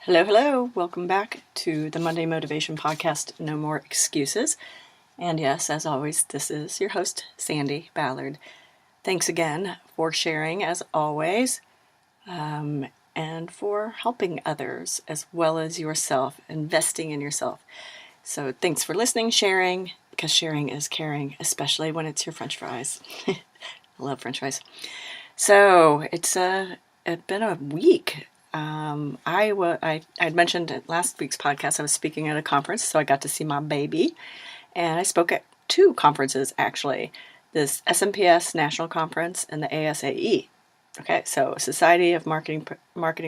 Hello, hello. Welcome back to the Monday Motivation Podcast, No More Excuses. And yes, as always, this is your host, Sandi, Ballard. Thanks again for sharing, as always, and for helping others as well as yourself, investing in yourself. So thanks for listening, sharing, because sharing is caring, especially when it's your French fries. I love French fries. So it's been a week. I'd mentioned in last week's podcast I was speaking at a conference, so I got to see my baby, and I spoke at two conferences actually, this SMPS National Conference and the ASAE. Okay, so Society of Marketing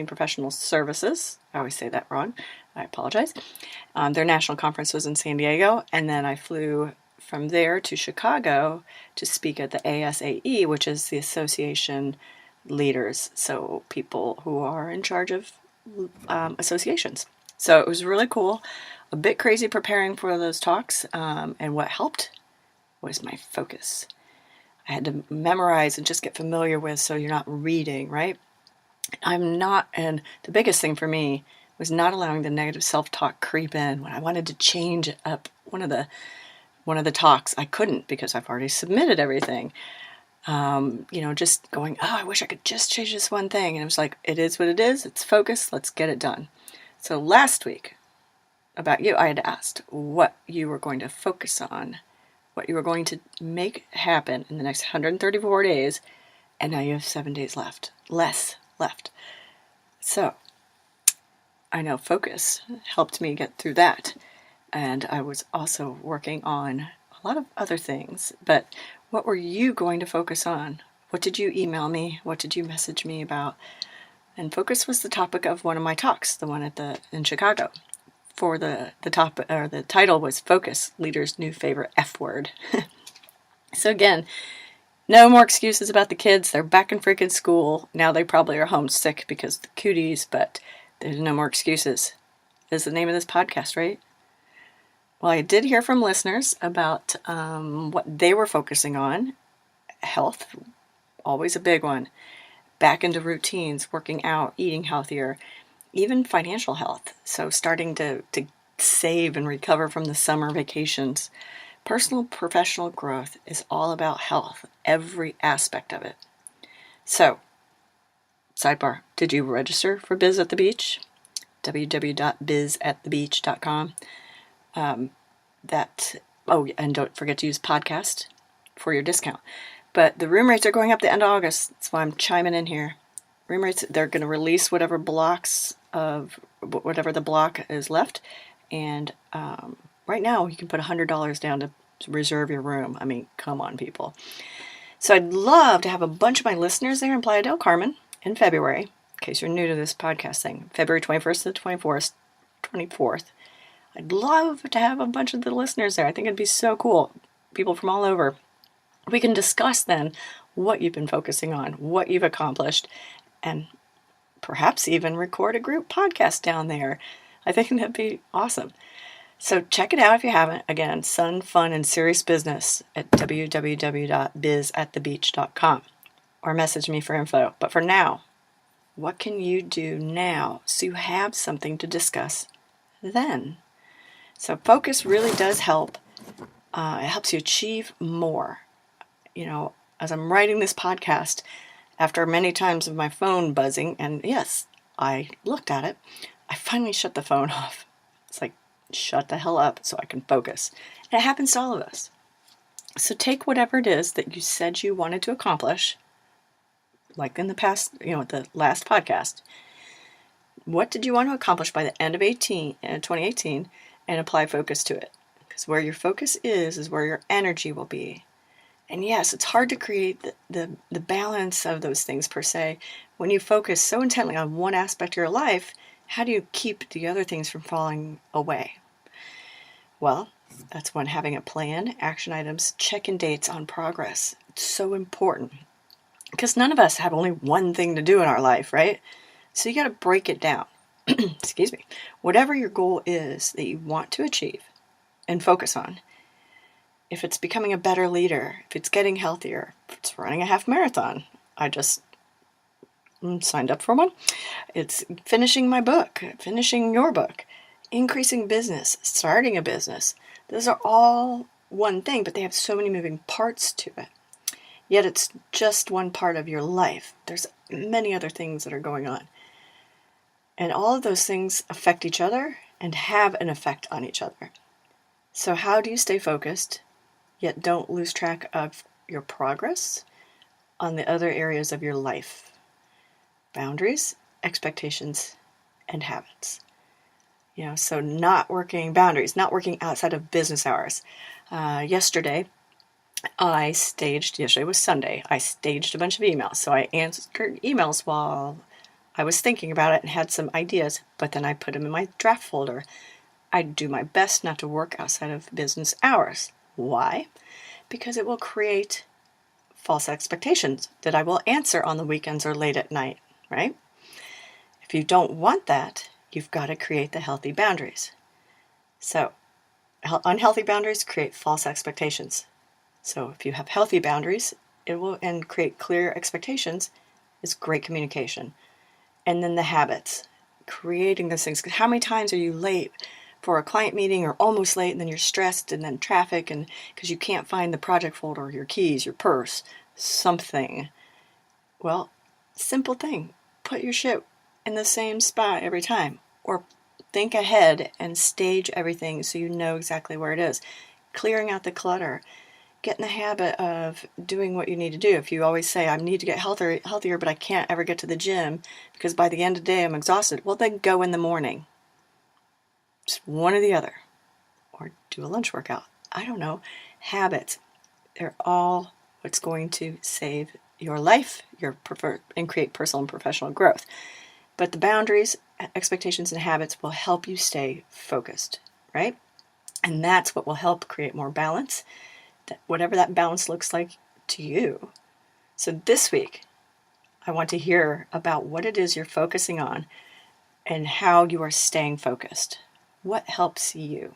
Professional Services. I always say that wrong. I apologize. Their national conference was in San Diego, and then I flew from there to Chicago to speak at the ASAE, which is the association leaders, so people who are in charge of associations. So it was really cool, a bit crazy preparing for those talks, and what helped was my focus. I had to memorize and just get familiar with, so you're not reading, right? And the biggest thing for me was not allowing the negative self-talk creep in. When I wanted to change up one of the talks, I couldn't because I've already submitted everything. Just going, I wish I could just change this one thing. And it was like, it is what it is. It's focus. Let's get it done. So last week, about you, I had asked what you were going to focus on, what you were going to make happen in the next 134 days. And now you have 7 days less left. So I know focus helped me get through that. And I was also working on a lot of other things, but what were you going to focus on? What did you email me? What did you message me about? And focus was the topic of one of my talks, the one in Chicago. For the title was Focus, Leader's New Favorite F Word. So again, no more excuses about the kids. They're back in freaking school. Now they probably are homesick because of the cooties, but there's no more excuses. Is the name of this podcast, right? Well, I did hear from listeners about what they were focusing on. Health, always a big one. Back into routines, working out, eating healthier, even financial health. So starting to save and recover from the summer vacations. Personal, professional growth is all about health, every aspect of it. So, sidebar, did you register for Biz at the Beach? www.bizatthebeach.com. And don't forget to use podcast for your discount. But the room rates are going up the end of August. That's why I'm chiming in here. Room rates, they're going to release whatever the block is left. And right now you can put $100 down to reserve your room. I mean, come on, people. So I'd love to have a bunch of my listeners there in Playa del Carmen in February, in case you're new to this podcast thing. February 21st to the 24th. I'd love to have a bunch of the listeners there. I think it'd be so cool. People from all over. We can discuss then what you've been focusing on, what you've accomplished, and perhaps even record a group podcast down there. I think that'd be awesome. So check it out if you haven't. Again, Sun, Fun, and Serious Business at www.bizatthebeach.com or message me for info. But for now, what can you do now so you have something to discuss then? So focus really does help. It helps you achieve more. As I'm writing this podcast, after many times of my phone buzzing, and yes, I looked at it, I finally shut the phone off. It's like, shut the hell up so I can focus. And it happens to all of us. So take whatever it is that you said you wanted to accomplish, like in the past, the last podcast. What did you want to accomplish by the end of 2018? And apply focus to it. Because where your focus is where your energy will be. And yes, it's hard to create the balance of those things per se. When you focus so intently on one aspect of your life, how do you keep the other things from falling away? Well, that's when having a plan, action items, check-in dates on progress. It's so important. Because none of us have only one thing to do in our life, right? So you got to break it down. Excuse me. Whatever your goal is that you want to achieve and focus on. If it's becoming a better leader, if it's getting healthier, if it's running a half marathon. I just signed up for one. It's finishing my book, finishing your book, increasing business, starting a business. Those are all one thing, but they have so many moving parts to it. Yet it's just one part of your life. There's many other things that are going on. And all of those things affect each other and have an effect on each other. So how do you stay focused, yet don't lose track of your progress on the other areas of your life? Boundaries, expectations, and habits. So not working boundaries, not working outside of business hours. Yesterday was Sunday, I staged a bunch of emails. So I answered emails while I was thinking about it and had some ideas, but then I put them in my draft folder. I do my best not to work outside of business hours. Why? Because it will create false expectations that I will answer on the weekends or late at night, right? If you don't want that, you've got to create the healthy boundaries. So, unhealthy boundaries create false expectations. So if you have healthy boundaries, and create clear expectations is great communication. And then the habits, creating those things. How many times are you late for a client meeting or almost late, and then you're stressed, and then traffic, and because you can't find the project folder, your keys, your purse, something? Well, simple thing. Put your shit in the same spot every time. Or think ahead and stage everything so you know exactly where it is. Clearing out the clutter. Get in the habit of doing what you need to do. If you always say, I need to get healthier, but I can't ever get to the gym because by the end of the day I'm exhausted, well, then go in the morning. Just one or the other. Or do a lunch workout. I don't know. Habits. They're all what's going to save your life, and create personal and professional growth. But the boundaries, expectations, and habits will help you stay focused, right? And that's what will help create more balance, whatever that balance looks like to you. So this week, I want to hear about what it is you're focusing on and how you are staying focused. What helps you?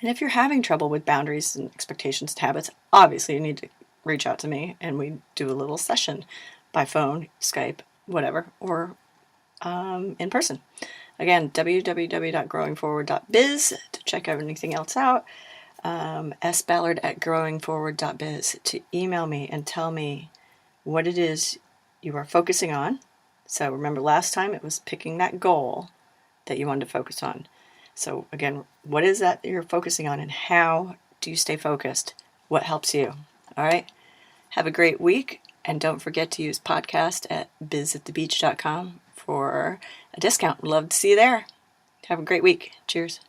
And if you're having trouble with boundaries and expectations and habits, obviously you need to reach out to me and we do a little session by phone, Skype, whatever, or in person. Again, www.growingforward.biz to check anything else out. sballard@growingforward.biz to email me and tell me what it is you are focusing on. So remember last time it was picking that goal that you wanted to focus on. So again, what is that you're focusing on and how do you stay focused? What helps you? All right. Have a great week. And don't forget to use podcast at bizatthebeach.com for a discount. Love to see you there. Have a great week. Cheers.